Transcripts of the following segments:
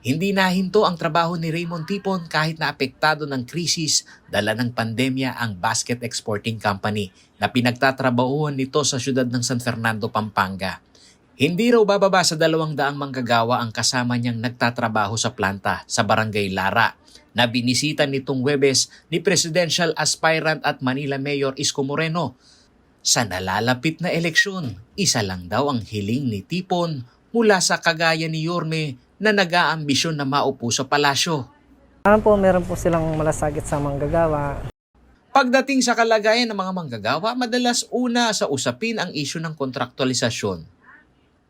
Hindi nahinto ang trabaho ni Raymond Tipon kahit na apektado ng krisis dala ng pandemya ang basket exporting company na pinagtatrabahuhan nito sa siyudad ng San Fernando, Pampanga. Hindi raw bababa sa 200 manggagawa ang kasama niyang nagtatrabaho sa planta sa Barangay Lara na binisita nitong Huwebes ni Presidential Aspirant at Manila Mayor Isko Moreno. Sa nalalapit na eleksyon, isa lang daw ang hiling ni Tipon mula sa kagaya ni Yorme na nag-aambisyon na maupo sa palasyo. Meron po silang malasakit sa manggagawa. Pagdating sa kalagayan ng mga manggagawa, madalas una sa usapin ang isyu ng kontraktualisasyon.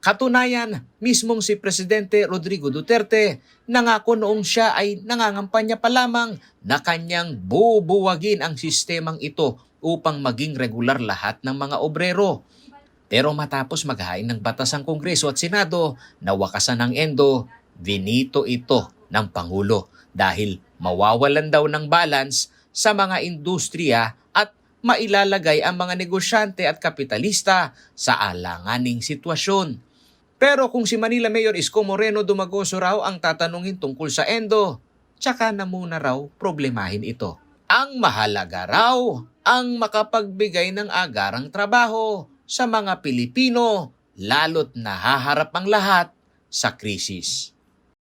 Katunayan, mismong si Presidente Rodrigo Duterte nangako noong siya ay nangangampanya pa lamang na kanyang bubuwagin ang sistemang ito upang maging regular lahat ng mga obrero. Pero matapos maghain ng batas ang Kongreso at Senado na wakasan ng endo, binito ito ng Pangulo dahil mawawalan daw ng balance sa mga industriya at mailalagay ang mga negosyante at kapitalista sa alanganing sitwasyon. Pero kung si Manila Mayor Isko Moreno Dumagoso raw ang tatanungin tungkol sa endo, tsaka na muna raw problemahin ito. Ang mahalaga raw ang makapagbigay ng agarang trabaho sa mga Pilipino, lalo't nahaharap ang lahat sa krisis.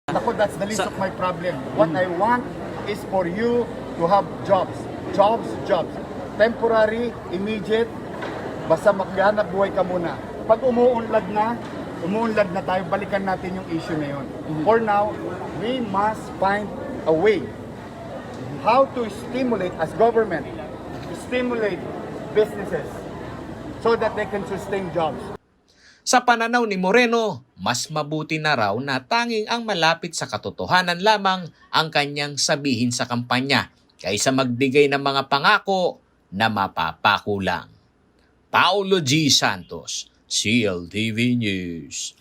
Ako, that's the least of my problem. What I want is for you to have jobs. Jobs, jobs. Temporary, immediate, basta maghanap buhay ka muna. Pag umuunlad na tayo, balikan natin yung issue na yun. For now, we must find a way how to stimulate as government, to stimulate businesses so that they can sustain jobs. Sa pananaw ni Moreno, mas mabuti na raw na tanging ang malapit sa katotohanan lamang ang kanyang sabihin sa kampanya kaysa magbigay ng mga pangako na mapapakulang. Paulo G. Santos, CLTV News.